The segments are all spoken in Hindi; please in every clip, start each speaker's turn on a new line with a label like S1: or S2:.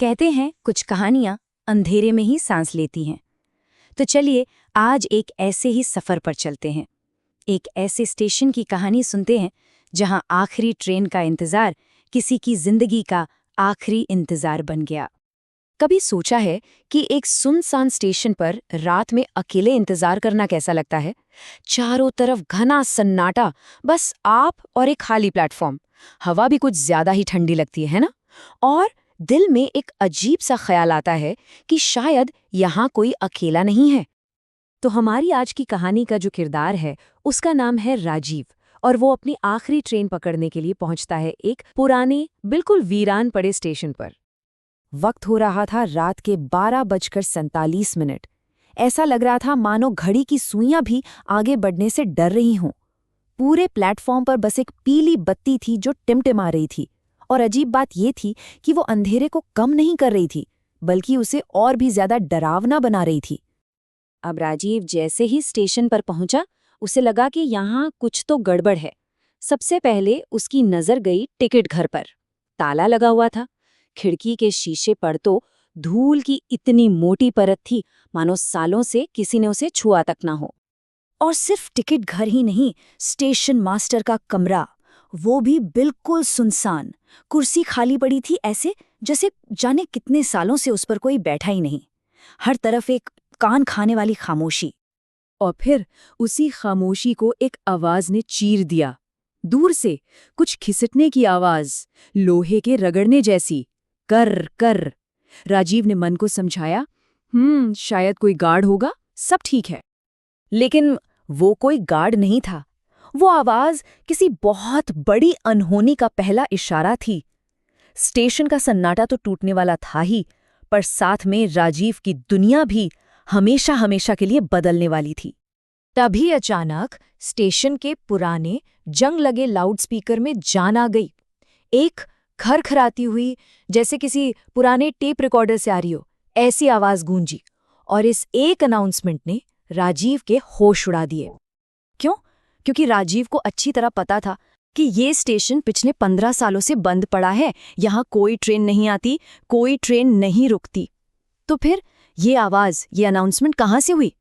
S1: कहते हैं कुछ कहानियां अंधेरे में ही सांस लेती हैं। तो चलिए आज एक ऐसे ही सफर पर चलते हैं। एक ऐसे स्टेशन की कहानी सुनते हैं जहां आखिरी ट्रेन का इंतजार किसी की जिंदगी का आखिरी इंतजार बन गया। कभी सोचा है कि एक सुनसान स्टेशन पर रात में अकेले इंतजार करना कैसा लगता है? चारों तरफ घना सन्नाटा, बस आप और एक खाली प्लेटफॉर्म। हवा भी कुछ ज्यादा ही ठंडी लगती है ना? और दिल में एक अजीब सा ख्याल आता है कि शायद यहाँ कोई अकेला नहीं है। तो हमारी आज की कहानी का जो किरदार है उसका नाम है राजीव, और वो अपनी आखिरी ट्रेन पकड़ने के लिए पहुंचता है एक पुराने बिल्कुल वीरान पड़े स्टेशन पर। वक्त हो रहा था रात के 12:47। ऐसा लग रहा था मानो घड़ी की सुइयां भी आगे बढ़ने से डर रही हों। पूरे प्लेटफॉर्म पर बस एक पीली बत्ती थी जो टिमटिमा रही थी, और अजीब बात ये थी कि वो अंधेरे को कम नहीं कर रही थी, बल्कि उसे और भी ज्यादा डरावना बना रही थी। अब राजीव जैसे ही स्टेशन पर पहुंचा, उसे लगा कि यहाँ कुछ तो गड़बड़ है। सबसे पहले उसकी नजर गई टिकट घर पर। ताला लगा हुआ था। खिड़की के शीशे पर तो धूल की इतनी मोटी परत थी मानो सालों से किसी ने उसे छुआ तक ना हो। और सिर्फ टिकट घर ही नहीं, स्टेशन मास्टर का कमरा, वो भी बिल्कुल सुनसान। कुर्सी खाली पड़ी थी, ऐसे जैसे जाने कितने सालों से उस पर कोई बैठा ही नहीं। हर तरफ एक कान खाने वाली खामोशी। और फिर उसी खामोशी को एक आवाज ने चीर दिया। दूर से कुछ खिसकने की आवाज, लोहे के रगड़ने जैसी। कर कर। राजीव ने मन को समझाया, शायद कोई गार्ड होगा, सब ठीक है। लेकिन वो कोई गार्ड नहीं था। वो आवाज किसी बहुत बड़ी अनहोनी का पहला इशारा थी। स्टेशन का सन्नाटा तो टूटने वाला था ही, पर साथ में राजीव की दुनिया भी हमेशा हमेशा के लिए बदलने वाली थी। तभी अचानक स्टेशन के पुराने जंग लगे लाउडस्पीकर में जान आ गई। एक खरखराती हुई, जैसे किसी पुराने टेप रिकॉर्डर से आ रही हो, ऐसी आवाज गूंजी। और इस एक अनाउंसमेंट ने राजीव के होश उड़ा दिए। क्यों? क्योंकि राजीव को अच्छी तरह पता था कि ये स्टेशन पिछले 15 सालों से बंद पड़ा है। यहाँ कोई ट्रेन नहीं आती, कोई ट्रेन नहीं रुकती। तो फिर ये आवाज, ये अनाउंसमेंट कहाँ से हुई?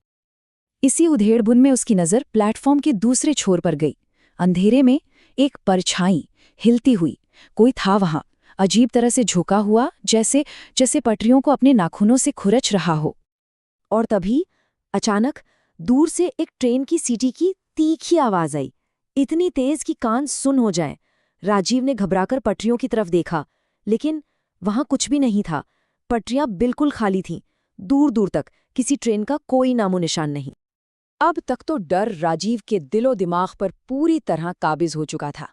S1: इसी उधेड़बुन में उसकी नज़र प्लेटफॉर्म के दूसरे छोर पर गई। अंधेरे में एक परछाई हिलती हुई, कोई था वहाँ, अजीब तरह से झुका हुआ, जैसे जैसे पटरियों को अपने नाखूनों से खुरच रहा हो। और तभी अचानक दूर से एक ट्रेन की सीटी की तीखी आवाज आई, इतनी तेज कि कान सुन हो जाएं। राजीव ने घबराकर पटरियों की तरफ देखा, लेकिन वहां कुछ भी नहीं था। पटरियां बिल्कुल खाली थीं। दूर दूर तक किसी ट्रेन का कोई नामो निशान नहीं। अब तक तो डर राजीव के दिलो दिमाग पर पूरी तरह काबिज हो चुका था।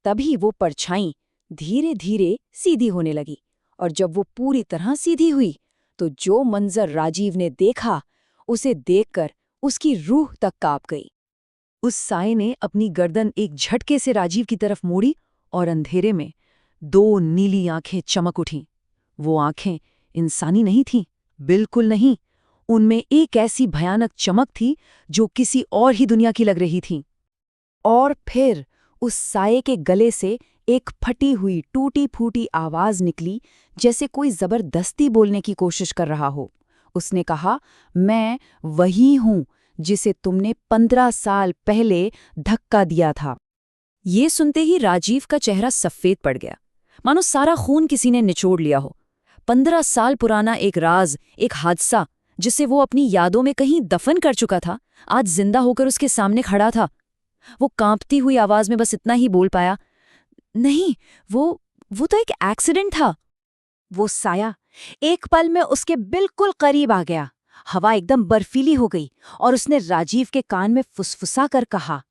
S1: तभी वो परछाई धीरे धीरे सीधी होने लगी, और जब वो पूरी तरह सीधी हुई तो जो मंजर राजीव ने देखा, उसे देखकर उसकी रूह तक कांप गई। उस साए ने अपनी गर्दन एक झटके से राजीव की तरफ मोड़ी, और अंधेरे में 2 नीली आंखें चमक उठीं। वो आंखें इंसानी नहीं थीं, बिल्कुल नहीं। उनमें एक ऐसी भयानक चमक थी जो किसी और ही दुनिया की लग रही थी। और फिर उस साए के गले से एक फटी हुई टूटी फूटी आवाज निकली, जैसे कोई जबरदस्ती बोलने की कोशिश कर रहा हो। उसने कहा, मैं वही हूं जिसे तुमने 15 साल पहले धक्का दिया था। ये सुनते ही राजीव का चेहरा सफेद पड़ गया, मानो सारा खून किसी ने निचोड़ लिया हो। 15 साल पुराना एक राज, एक हादसा जिसे वो अपनी यादों में कहीं दफन कर चुका था, आज जिंदा होकर उसके सामने खड़ा था। वो कांपती हुई आवाज में बस इतना ही बोल पाया, नहीं, वो तो एक एक्सीडेंट था। वो साया एक पल में उसके बिल्कुल करीब आ गया। हवा एकदम बर्फीली हो गई, और उसने राजीव के कान में फुसफुसा कर कहा,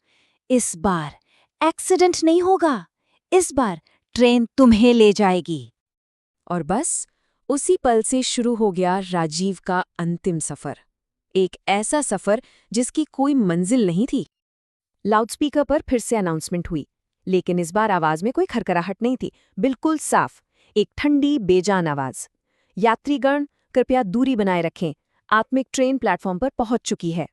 S1: इस बार एक्सीडेंट नहीं होगा, इस बार ट्रेन तुम्हें ले जाएगी। और बस उसी पल से शुरू हो गया राजीव का अंतिम सफर। एक ऐसा सफर जिसकी कोई मंजिल नहीं थी। लाउडस्पीकर पर फिर से अनाउंसमेंट हुई, लेकिन इस बार आवाज में कोई खरखराहट नहीं थी, बिल्कुल साफ, एक ठंडी बेजान आवाज, यात्रीगण कृपया दूरी बनाए रखें, आत्मिक ट्रेन प्लेटफॉर्म पर पहुंच चुकी है।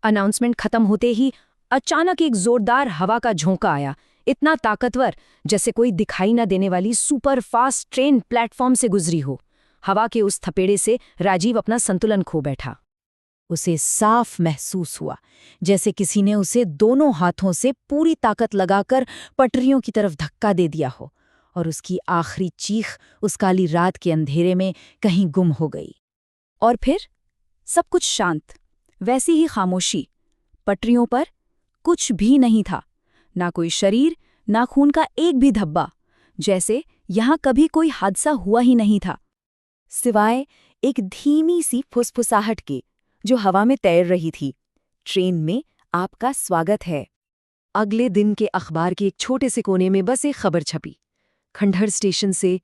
S1: अनाउंसमेंट खत्म होते ही अचानक एक जोरदार हवा का झोंका आया, इतना ताकतवर जैसे कोई दिखाई न देने वाली सुपर फास्ट ट्रेन प्लेटफॉर्म से गुजरी हो। हवा के उस थपेड़े से राजीव अपना संतुलन खो बैठा। उसे साफ महसूस हुआ जैसे किसी ने उसे दोनों हाथों से पूरी ताकत लगाकर पटरियों की तरफ धक्का दे दिया हो, और उसकी आखिरी चीख उस काली रात के अंधेरे में कहीं गुम हो गई। और फिर सब कुछ शांत, वैसी ही खामोशी। पटरियों पर कुछ भी नहीं था, ना कोई शरीर, ना खून का एक भी धब्बा, जैसे यहां कभी कोई हादसा हुआ ही नहीं था, सिवाय एक धीमी सी फुसफुसाहट के जो हवा में तैर रही थी। ट्रेन में आपका स्वागत है। अगले दिन के अखबार के एक छोटे से कोने में बस एक खबर छपी, खंडहर स्टेशन से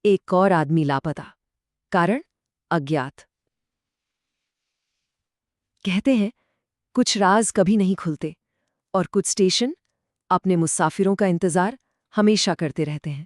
S1: एक और आदमी लापता, कारण अज्ञात। कहते हैं कुछ राज कभी नहीं खुलते और कुछ स्टेशन अपने मुसाफिरों का इंतजार हमेशा करते रहते हैं।